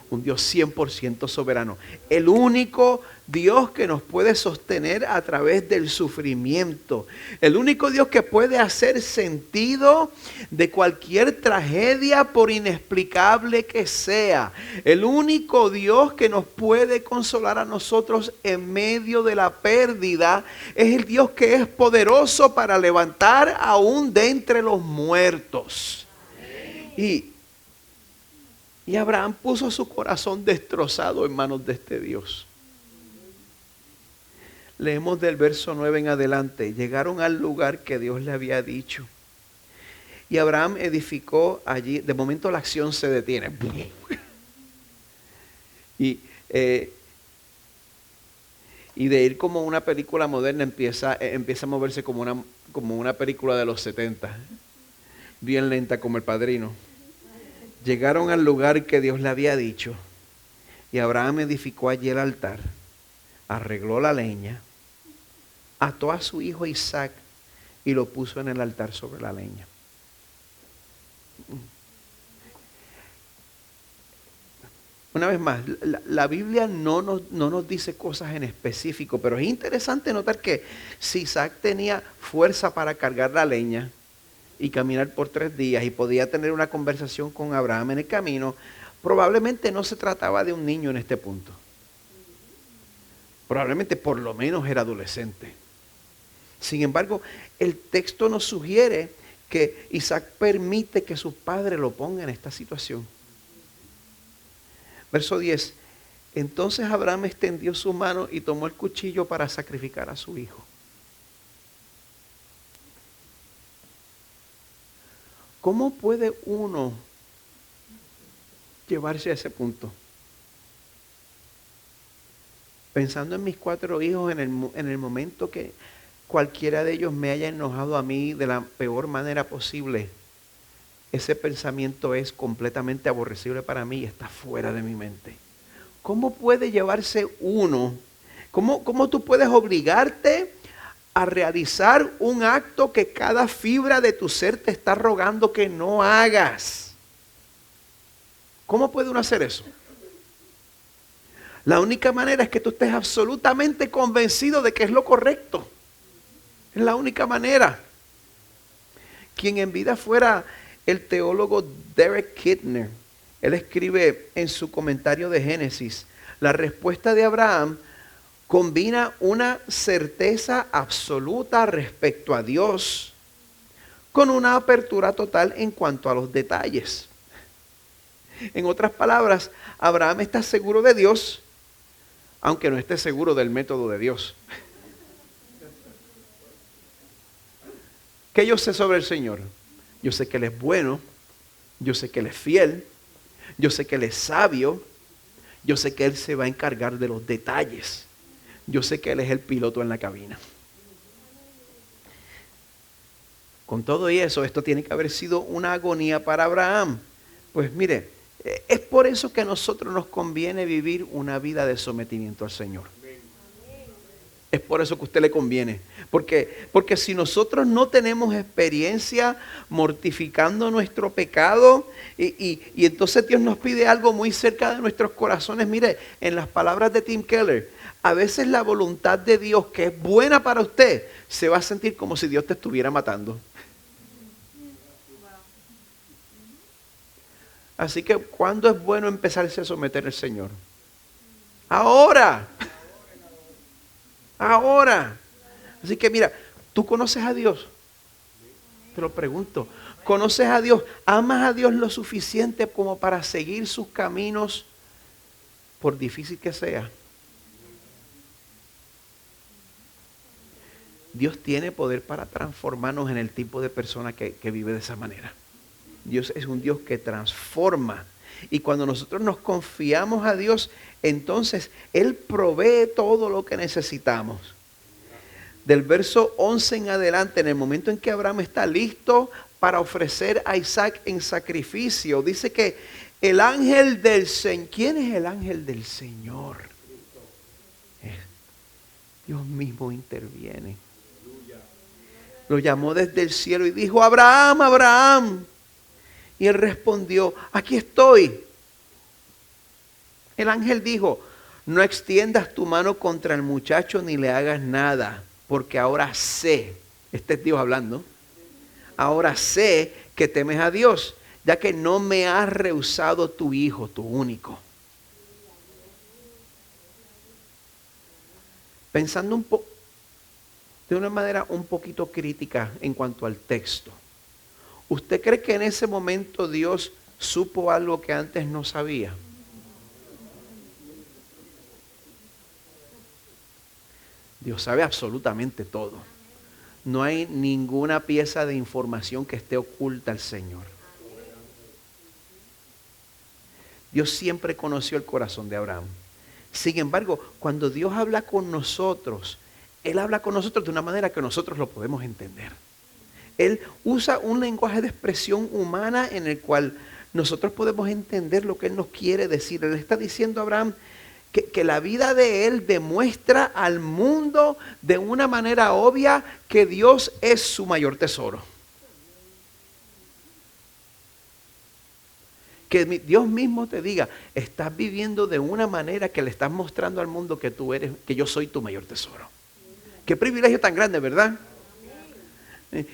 Un Dios 100% soberano. El único Dios que nos puede sostener a través del sufrimiento. El único Dios que puede hacer sentido de cualquier tragedia por inexplicable que sea. El único Dios que nos puede consolar a nosotros en medio de la pérdida. Es el Dios que es poderoso para levantar aún de entre los muertos. Y Abraham puso su corazón destrozado en manos de este Dios. Leemos del verso 9 en adelante. Llegaron al lugar que Dios le había dicho. Y Abraham edificó allí. De momento la acción se detiene. Y de ir como una película moderna empieza a moverse como una película de los 70. Bien lenta como El Padrino. Llegaron al lugar que Dios le había dicho, y Abraham edificó allí el altar, arregló la leña, ató a su hijo Isaac y lo puso en el altar sobre la leña. Una vez más, la Biblia no nos dice cosas en específico, pero es interesante notar que si Isaac tenía fuerza para cargar la leña, y caminar por 3 días y podía tener una conversación con Abraham en el camino, probablemente no se trataba de un niño en este punto. Probablemente por lo menos era adolescente. Sin embargo, el texto nos sugiere que Isaac permite que su padre lo ponga en esta situación. Verso 10. Entonces Abraham extendió su mano y tomó el cuchillo para sacrificar a su hijo. ¿Cómo puede uno llevarse a ese punto? Pensando en mis 4 hijos, en el momento que cualquiera de ellos me haya enojado a mí de la peor manera posible, ese pensamiento es completamente aborrecible para mí y está fuera de mi mente. ¿Cómo puede llevarse uno? ¿Cómo tú puedes obligarte a realizar un acto que cada fibra de tu ser te está rogando que no hagas? ¿Cómo puede uno hacer eso? La única manera es que tú estés absolutamente convencido de que es lo correcto. Es la única manera. Quien en vida fuera el teólogo Derek Kidner, él escribe en su comentario de Génesis, la respuesta de Abraham combina una certeza absoluta respecto a Dios con una apertura total en cuanto a los detalles. En otras palabras, Abraham está seguro de Dios, aunque no esté seguro del método de Dios. ¿Qué yo sé sobre el Señor? Yo sé que Él es bueno, yo sé que Él es fiel, yo sé que Él es sabio, yo sé que Él se va a encargar de los detalles, yo sé que Él es el piloto en la cabina. Con todo y eso, esto tiene que haber sido una agonía para Abraham. Pues mire, es por eso que a nosotros nos conviene vivir una vida de sometimiento al Señor. Es por eso que a usted le conviene. Porque si nosotros no tenemos experiencia mortificando nuestro pecado y entonces Dios nos pide algo muy cerca de nuestros corazones. Mire, en las palabras de Tim Keller, a veces la voluntad de Dios que es buena para usted se va a sentir como si Dios te estuviera matando. Así que, ¿cuándo es bueno empezarse a someter al Señor? Ahora. Ahora. Así que mira, ¿tú conoces a Dios? Te lo pregunto. ¿Conoces a Dios? ¿Amas a Dios lo suficiente como para seguir sus caminos por difícil que sea? Dios tiene poder para transformarnos en el tipo de persona que vive de esa manera. Dios es un Dios que transforma. Y cuando nosotros nos confiamos a Dios, entonces Él provee todo lo que necesitamos. Del verso 11 en adelante, en el momento en que Abraham está listo para ofrecer a Isaac en sacrificio, dice que el ángel del Señor, ¿quién es el ángel del Señor? Dios mismo interviene. Lo llamó desde el cielo y dijo: Abraham, Abraham. Y él respondió: aquí estoy. El ángel dijo: no extiendas tu mano contra el muchacho ni le hagas nada, porque ahora sé, este es Dios hablando, ahora sé que temes a Dios, ya que no me has rehusado tu hijo, tu único. Pensando de una manera un poquito crítica en cuanto al texto, ¿usted cree que en ese momento Dios supo algo que antes no sabía? Dios sabe absolutamente todo. No hay ninguna pieza de información que esté oculta al Señor. Dios siempre conoció el corazón de Abraham. Sin embargo, cuando Dios habla con nosotros, Él habla con nosotros de una manera que nosotros lo podemos entender. Él usa un lenguaje de expresión humana en el cual nosotros podemos entender lo que Él nos quiere decir. Él está diciendo a Abraham que la vida de él demuestra al mundo de una manera obvia que Dios es su mayor tesoro. Que Dios mismo te diga: estás viviendo de una manera que le estás mostrando al mundo que tú eres, que yo soy tu mayor tesoro. Qué privilegio tan grande, ¿verdad?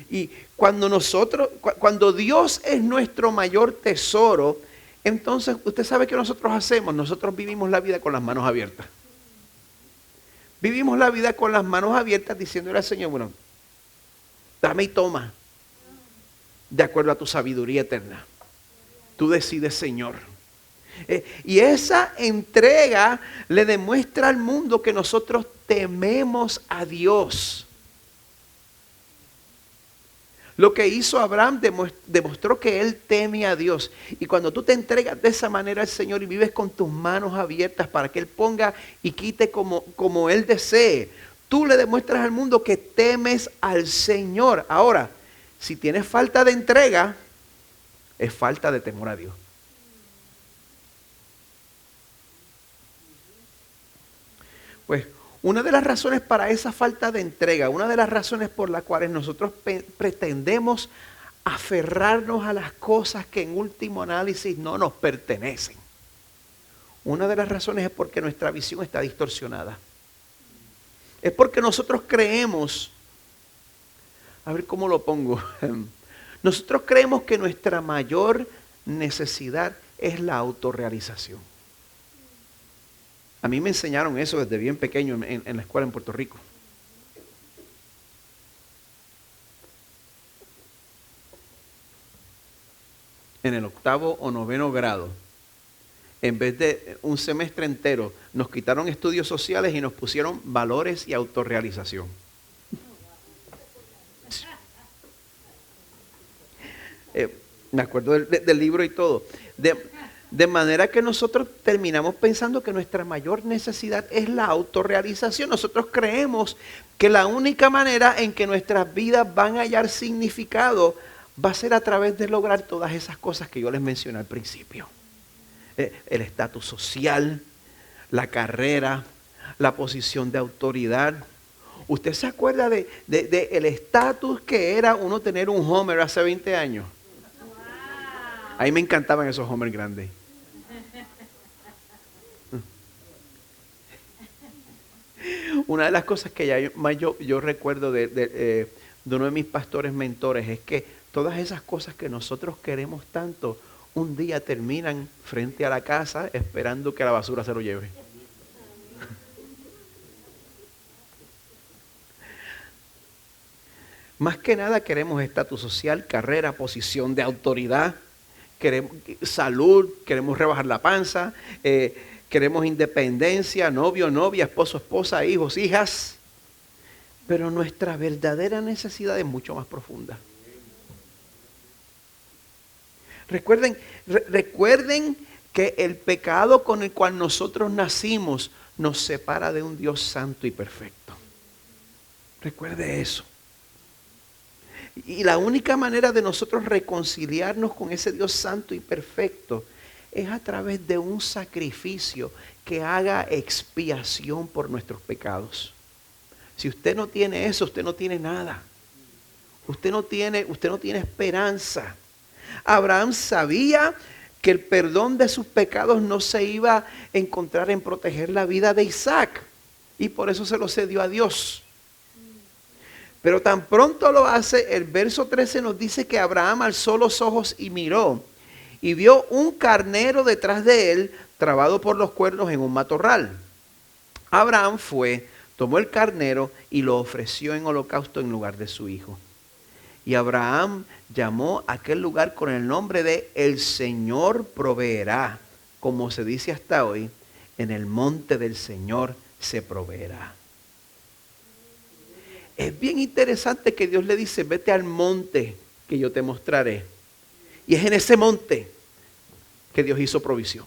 Y cuando Dios es nuestro mayor tesoro, entonces usted sabe qué nosotros hacemos. Nosotros vivimos la vida con las manos abiertas. Vivimos la vida con las manos abiertas diciéndole al Señor, bueno, dame y toma, de acuerdo a tu sabiduría eterna. Tú decides, Señor. Y esa entrega le demuestra al mundo que nosotros tememos a Dios. Lo que hizo Abraham demostró que él teme a Dios. Y cuando tú te entregas de esa manera al Señor y vives con tus manos abiertas para que Él ponga y quite como Él desee, tú le demuestras al mundo que temes al Señor. Ahora, si tienes falta de entrega, es falta de temor a Dios. Pues una de las razones para esa falta de entrega, una de las razones por las cuales nosotros pretendemos aferrarnos a las cosas que en último análisis no nos pertenecen. Una de las razones es porque nuestra visión está distorsionada. Es porque nosotros creemos, a ver cómo lo pongo, nosotros creemos que nuestra mayor necesidad es la autorrealización. A mí me enseñaron eso desde bien pequeño en la escuela en Puerto Rico. En el 8º o 9º grado, en vez de un semestre entero, nos quitaron estudios sociales y nos pusieron valores y autorrealización. Me acuerdo del libro y todo. De manera que nosotros terminamos pensando que nuestra mayor necesidad es la autorrealización. Nosotros creemos que la única manera en que nuestras vidas van a hallar significado va a ser a través de lograr todas esas cosas que yo les mencioné al principio. El estatus social, la carrera, la posición de autoridad. ¿Usted se acuerda de el estatus que era uno tener un Homer hace 20 años? A mí me encantaban esos Homer grandes. Una de las cosas que yo recuerdo de uno de mis pastores mentores es que todas esas cosas que nosotros queremos tanto, un día terminan frente a la casa esperando que la basura se lo lleve. Más que nada queremos estatus social, carrera, posición de autoridad, queremos salud, queremos rebajar la panza, queremos independencia, novio, novia, esposo, esposa, hijos, hijas. Pero nuestra verdadera necesidad es mucho más profunda. Recuerden que el pecado con el cual nosotros nacimos nos separa de un Dios santo y perfecto. Recuerde eso. Y la única manera de nosotros reconciliarnos con ese Dios santo y perfecto es a través de un sacrificio que haga expiación por nuestros pecados. Si usted no tiene eso, usted no tiene nada. Usted no tiene esperanza. Abraham sabía que el perdón de sus pecados no se iba a encontrar en proteger la vida de Isaac. Y por eso se lo cedió a Dios. Pero tan pronto lo hace, el verso 13 nos dice que Abraham alzó los ojos y miró. Y vio un carnero detrás de él, trabado por los cuernos en un matorral. Abraham fue, tomó el carnero y lo ofreció en holocausto en lugar de su hijo. Y Abraham llamó a aquel lugar con el nombre de El Señor proveerá. Como se dice hasta hoy, en el monte del Señor se proveerá. Es bien interesante que Dios le dice, vete al monte que yo te mostraré. Y es en ese monte que Dios hizo provisión.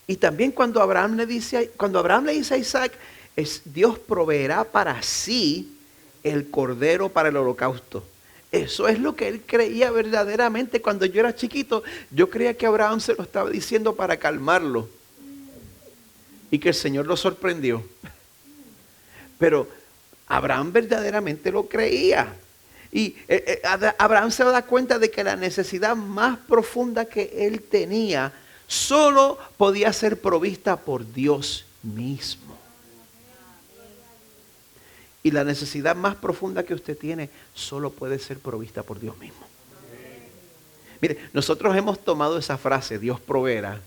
Y también cuando Abraham le dice a Isaac, Dios proveerá para sí el cordero para el holocausto. Eso es lo que él creía verdaderamente. Cuando yo era chiquito, yo creía que Abraham se lo estaba diciendo para calmarlo. Y que el Señor lo sorprendió. Pero Abraham verdaderamente lo creía. Y Abraham se da cuenta de que la necesidad más profunda que él tenía solo podía ser provista por Dios mismo. Y la necesidad más profunda que usted tiene solo puede ser provista por Dios mismo. Mire, nosotros hemos tomado esa frase, Dios proveerá,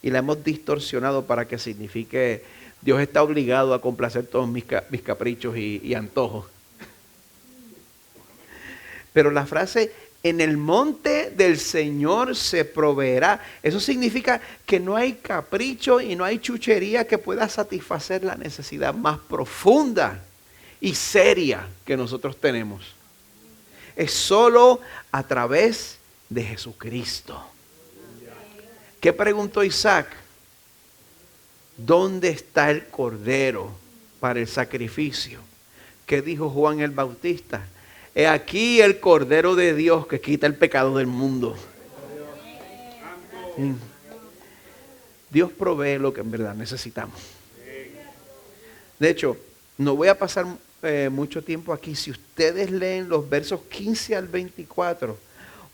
y la hemos distorsionado para que signifique Dios está obligado a complacer todos mis caprichos y antojos. Pero la frase, en el monte del Señor se proveerá, eso significa que no hay capricho y no hay chuchería que pueda satisfacer la necesidad más profunda y seria que nosotros tenemos. Es solo a través de Jesucristo. ¿Qué preguntó Isaac? ¿Dónde está el cordero para el sacrificio? ¿Qué dijo Juan el Bautista? He aquí el cordero de Dios que quita el pecado del mundo. Dios provee lo que en verdad necesitamos. De hecho, no voy a pasar mucho tiempo aquí. Si ustedes leen los versos 15 al 24,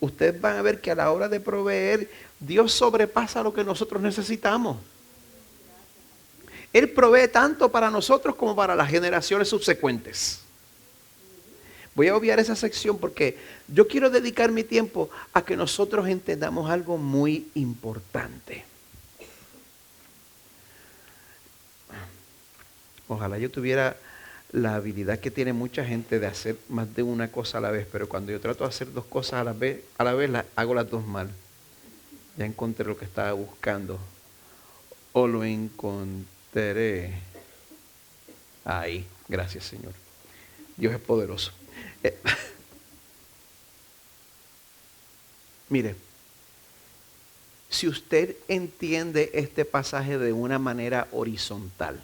ustedes van a ver que a la hora de proveer, Dios sobrepasa lo que nosotros necesitamos. Él provee tanto para nosotros como para las generaciones subsecuentes. Voy a obviar esa sección porque yo quiero dedicar mi tiempo a que nosotros entendamos algo muy importante. Ojalá yo tuviera la habilidad que tiene mucha gente de hacer más de una cosa a la vez, pero cuando yo trato de hacer dos cosas a la vez hago las dos mal. Ya encontré lo que estaba buscando. O lo encontré. Ahí, gracias Señor. Dios es poderoso. Mire, si usted entiende este pasaje de una manera horizontal,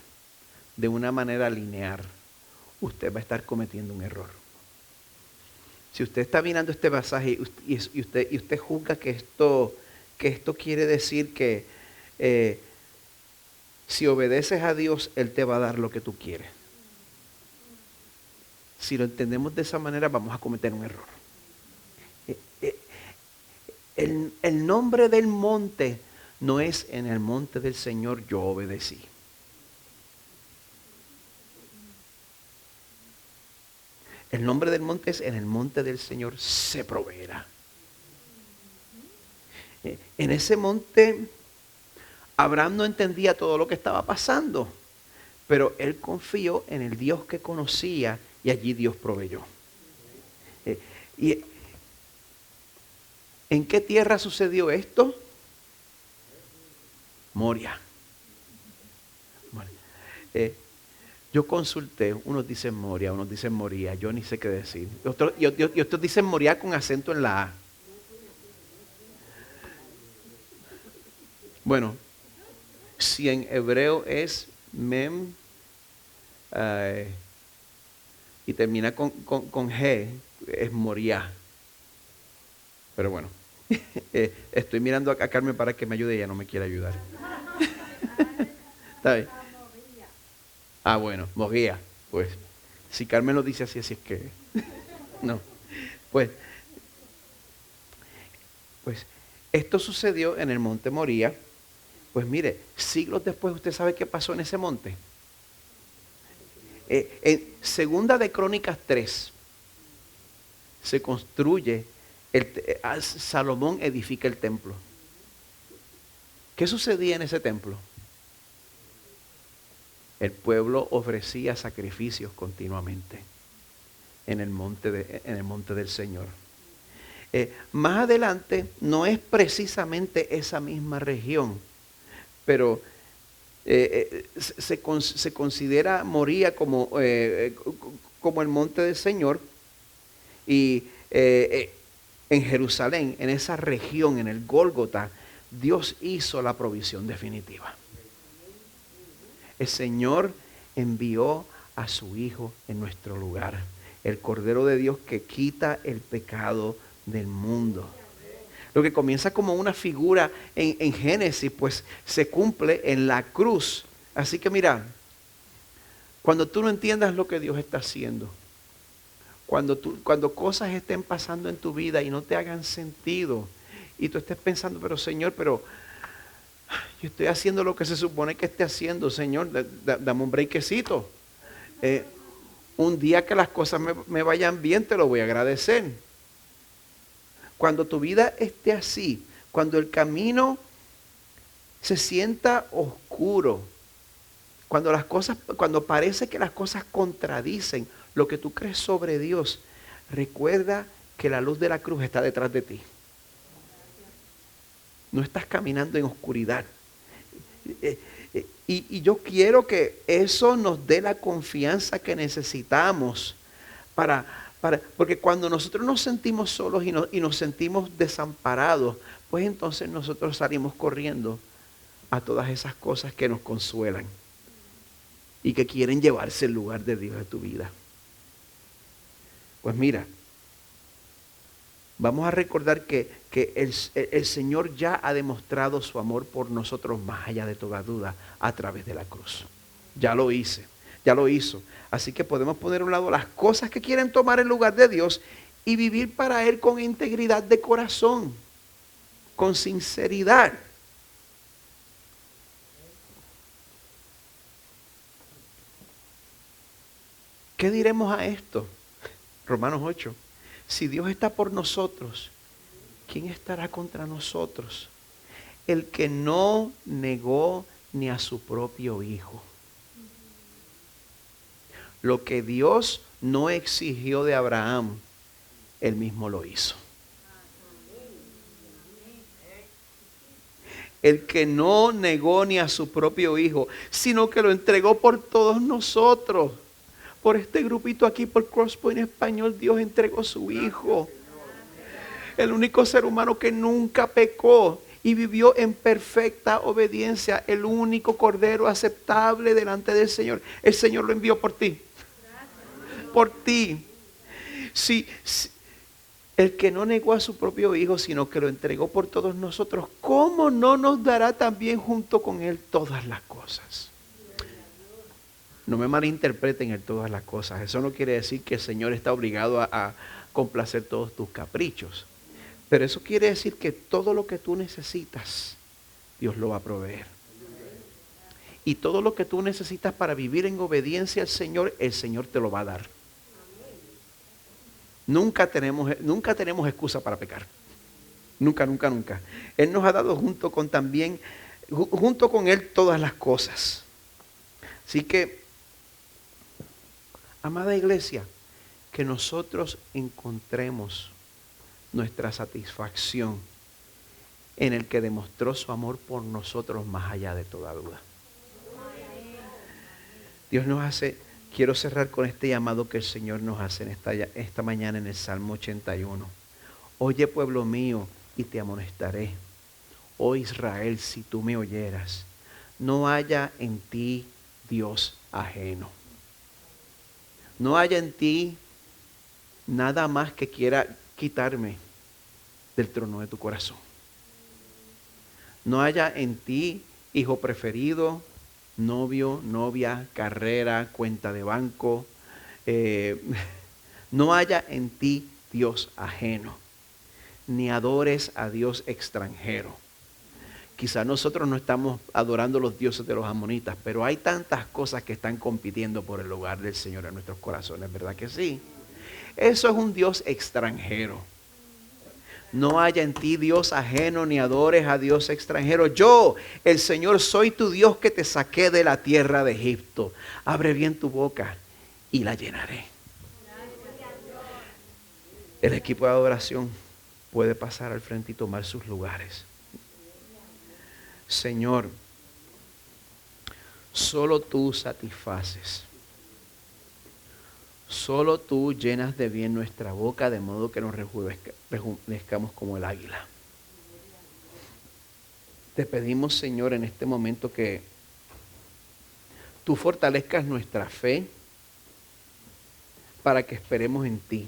de una manera lineal, usted va a estar cometiendo un error. Si usted está mirando este pasaje y usted juzga que esto quiere decir que si obedeces a Dios, Él te va a dar lo que tú quieres. Si lo entendemos de esa manera, vamos a cometer un error. El nombre del monte no es en el monte del Señor yo obedecí. El nombre del monte es en el monte del Señor se proveerá. En ese monte, Abraham no entendía todo lo que estaba pasando, pero él confió en el Dios que conocía y allí Dios proveyó. ¿Y en qué tierra sucedió esto? Moria. Yo consulté, unos dicen Moria, unos dicen Moría, yo ni sé qué decir. Y otros dicen Moria con acento en la A. Bueno, si en hebreo es Mem y termina con G, es Moria. Pero bueno, estoy mirando a Carmen para que me ayude, ella no me quiere ayudar. ¿Está bien? Ah, bueno, Moguía. Pues, si Carmen lo dice así es que... No. Pues, esto sucedió en el monte Moría. Pues mire, siglos después, ¿usted sabe qué pasó en ese monte? En Segunda de Crónicas 3, se construye, Salomón edifica el templo. ¿Qué sucedía en ese templo? El pueblo ofrecía sacrificios continuamente en el monte del Señor. Más adelante, no es precisamente esa misma región, pero se considera Moría como el monte del Señor. Y en Jerusalén, en esa región, en el Gólgota, Dios hizo la provisión definitiva. El Señor envió a su Hijo en nuestro lugar, el Cordero de Dios que quita el pecado del mundo. Lo que comienza como una figura en Génesis, pues se cumple en la cruz. Así que mira, cuando tú no entiendas lo que Dios está haciendo, cuando cosas estén pasando en tu vida y no te hagan sentido, y tú estés pensando, pero Señor, pero yo estoy haciendo lo que se supone que esté haciendo, Señor, dame un breakcito. Un día que las cosas me vayan bien, te lo voy a agradecer. Cuando tu vida esté así, cuando el camino se sienta oscuro, cuando parece que las cosas contradicen lo que tú crees sobre Dios, recuerda que la luz de la cruz está detrás de ti. No estás caminando en oscuridad. Y yo quiero que eso nos dé la confianza que necesitamos porque cuando nosotros nos sentimos solos y nos sentimos desamparados, pues entonces nosotros salimos corriendo a todas esas cosas que nos consuelan y que quieren llevarse el lugar de Dios de tu vida. Pues mira, vamos a recordar que el Señor ya ha demostrado su amor por nosotros más allá de toda duda a través de la cruz. Ya lo hizo. Así que podemos poner a un lado las cosas que quieren tomar el lugar de Dios y vivir para Él con integridad de corazón, con sinceridad. ¿Qué diremos a esto? Romanos 8. Si Dios está por nosotros, ¿quién estará contra nosotros? El que no negó ni a su propio Hijo. Lo que Dios no exigió de Abraham, Él mismo lo hizo. El que no negó ni a su propio Hijo, sino que lo entregó por todos nosotros. Por este grupito aquí, por Crosspoint Español, Dios entregó su Hijo. El único ser humano que nunca pecó y vivió en perfecta obediencia. El único cordero aceptable delante del Señor. El Señor lo envió por ti. Por ti. Si el que no negó a su propio Hijo, sino que lo entregó por todos nosotros, ¿cómo no nos dará también junto con Él todas las cosas? No me malinterpreten en todas las cosas. Eso no quiere decir que el Señor está obligado a complacer todos tus caprichos. Pero eso quiere decir que todo lo que tú necesitas, Dios lo va a proveer. Y todo lo que tú necesitas para vivir en obediencia al Señor, el Señor te lo va a dar. Nunca tenemos excusa para pecar. Nunca. Él nos ha dado junto con Él todas las cosas. Así que, amada iglesia, que nosotros encontremos nuestra satisfacción en el que demostró su amor por nosotros más allá de toda duda. Dios nos hace, quiero cerrar con este llamado que el Señor nos hace en esta mañana en el Salmo 81. Oye, pueblo mío, y te amonestaré. Oh Israel, si tú me oyeras, no haya en ti Dios ajeno. No haya en ti nada más que quiera quitarme del trono de tu corazón. No haya en ti hijo preferido, novio, novia, carrera, cuenta de banco. No haya en ti Dios ajeno, ni adores a Dios extranjero. Quizás nosotros no estamos adorando los dioses de los amonitas, pero hay tantas cosas que están compitiendo por el lugar del Señor en nuestros corazones, ¿verdad que sí? Eso es un Dios extranjero. No haya en ti Dios ajeno, ni adores a Dios extranjero. Yo, el Señor, soy tu Dios que te saqué de la tierra de Egipto. Abre bien tu boca y la llenaré. El equipo de adoración puede pasar al frente y tomar sus lugares. Señor, solo tú satisfaces. Solo tú llenas de bien nuestra boca, de modo que nos rejuvenezcamos como el águila. Te pedimos, Señor, en este momento que tú fortalezcas nuestra fe para que esperemos en ti,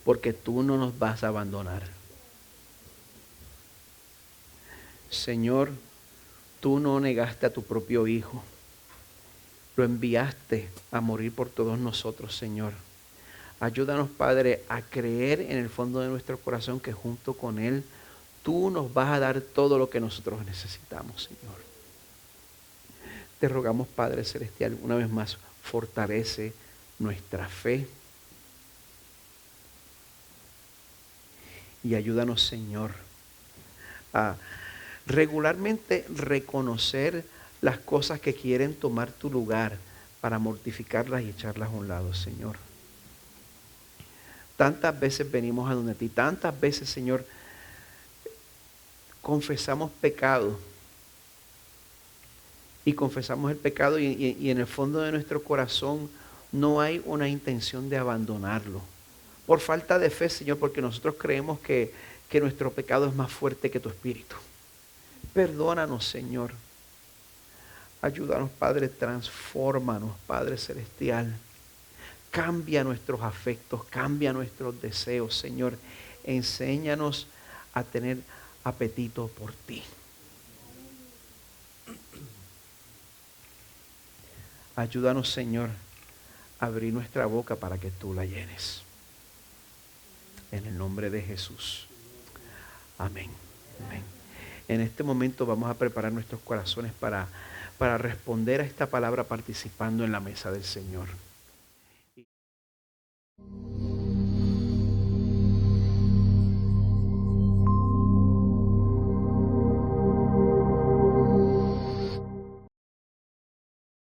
porque tú no nos vas a abandonar. Señor, tú no negaste a tu propio Hijo. Lo enviaste a morir por todos nosotros, Señor. Ayúdanos, Padre, a creer en el fondo de nuestro corazón que junto con Él tú nos vas a dar todo lo que nosotros necesitamos, Señor. Te rogamos, Padre Celestial, una vez más, fortalece nuestra fe y ayúdanos, Señor, a regularmente reconocer las cosas que quieren tomar tu lugar para mortificarlas y echarlas a un lado, Señor. Tantas veces venimos a donde ti, tantas veces, Señor, confesamos pecado. Y confesamos el pecado y en el fondo de nuestro corazón no hay una intención de abandonarlo. Por falta de fe, Señor, porque nosotros creemos que nuestro pecado es más fuerte que tu espíritu. Perdónanos, Señor. Ayúdanos, Padre, transfórmanos, Padre Celestial. Cambia nuestros afectos, cambia nuestros deseos, Señor. Enséñanos a tener apetito por ti. Ayúdanos, Señor, a abrir nuestra boca para que tú la llenes. En el nombre de Jesús. Amén. Amén. En este momento vamos a preparar nuestros corazones para responder a esta palabra participando en la mesa del Señor.